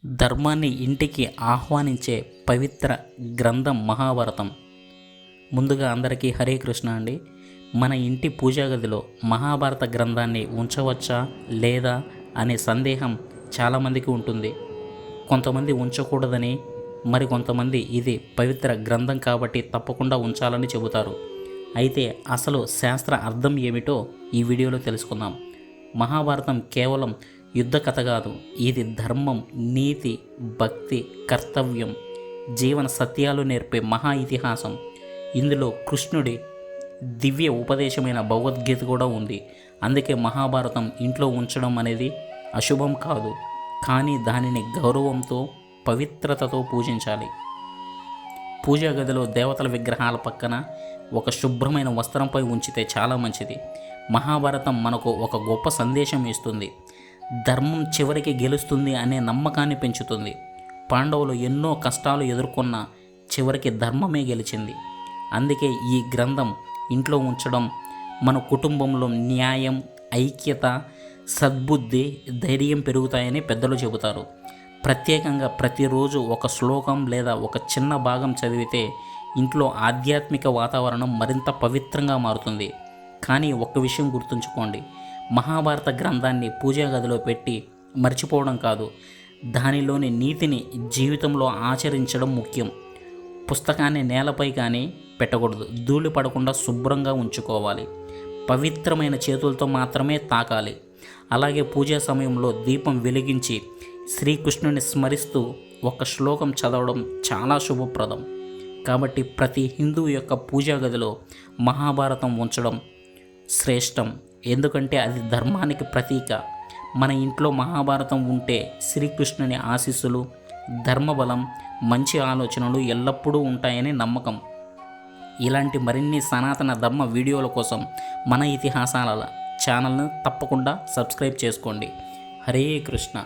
ధర్మాన్ని ఇంటికి ఆహ్వానించే పవిత్ర గ్రంథం మహాభారతం. ముందుగా అందరికీ హరే కృష్ణ అండి. మన ఇంటి పూజా గదిలో మహాభారత గ్రంథాన్ని ఉంచవచ్చా లేదా అనే సందేహం చాలామందికి ఉంటుంది. కొంతమంది ఉంచకూడదని, మరి కొంతమంది ఇది పవిత్ర గ్రంథం కాబట్టి తప్పకుండా ఉంచాలని చెబుతారు. అయితే అసలు శాస్త్ర అర్థం ఏమిటో ఈ వీడియోలో తెలుసుకుందాం. మహాభారతం కేవలం యుద్ధ కథ కాదు, ఇది ధర్మం, నీతి, భక్తి, కర్తవ్యం, జీవన సత్యాలు నేర్పే మహా ఇతిహాసం. ఇందులో కృష్ణుడి దివ్య ఉపదేశమైన భగవద్గీత కూడా ఉంది. అందుకే మహాభారతం ఇంట్లో ఉంచడం అనేది అశుభం కాదు, కానీ దానిని గౌరవంతో, పవిత్రతతో పూజించాలి. పూజా గదిలో దేవతల విగ్రహాల పక్కన ఒక శుభ్రమైన వస్త్రంపై ఉంచితే చాలా మంచిది. మహాభారతం మనకు ఒక గొప్ప సందేశం ఇస్తుంది. ధర్మం చివరికి గెలుస్తుంది అనే నమ్మకాన్ని పెంచుతుంది. పాండవులు ఎన్నో కష్టాలు ఎదుర్కొన్న చివరికి ధర్మమే గెలిచింది. అందుకే ఈ గ్రంథం ఇంట్లో ఉంచడం మన కుటుంబంలో న్యాయం, ఐక్యత, సద్బుద్ధి, ధైర్యం పెరుగుతాయని పెద్దలు చెబుతారు. ప్రత్యేకంగా ప్రతిరోజు ఒక శ్లోకం లేదా ఒక చిన్న భాగం చదివితే ఇంట్లో ఆధ్యాత్మిక వాతావరణం మరింత పవిత్రంగా మారుతుంది. కానీ ఒక్క విషయం గుర్తుంచుకోండి, మహాభారత గ్రంథాన్ని పూజా గదిలో పెట్టి మర్చిపోవడం కాదు, దానిలోని నీతిని జీవితంలో ఆచరించడం ముఖ్యం. పుస్తకాన్ని నేలపై కానీ పెట్టకూడదు, ధూళి పడకుండా శుభ్రంగా ఉంచుకోవాలి. పవిత్రమైన చేతులతో మాత్రమే తాకాలి. అలాగే పూజా సమయంలో దీపం వెలిగించి శ్రీకృష్ణుని స్మరిస్తూ ఒక శ్లోకం చదవడం చాలా శుభప్రదం. కాబట్టి ప్రతి హిందువు యొక్క పూజా గదిలో మహాభారతం ఉంచడం శ్రేష్టం, ఎందుకంటే అది ధర్మానికి ప్రతీక. మన ఇంట్లో మహాభారతం ఉంటే శ్రీకృష్ణుని ఆశీస్సులు, ధర్మబలం, మంచి ఆలోచనలు ఎల్లప్పుడూ ఉంటాయని నమ్మకం. ఇలాంటి మరిన్ని సనాతన ధర్మ వీడియోల కోసం మన ఇతిహాసాల ఛానల్ను తప్పకుండా సబ్స్క్రైబ్ చేసుకోండి. హరే కృష్ణ.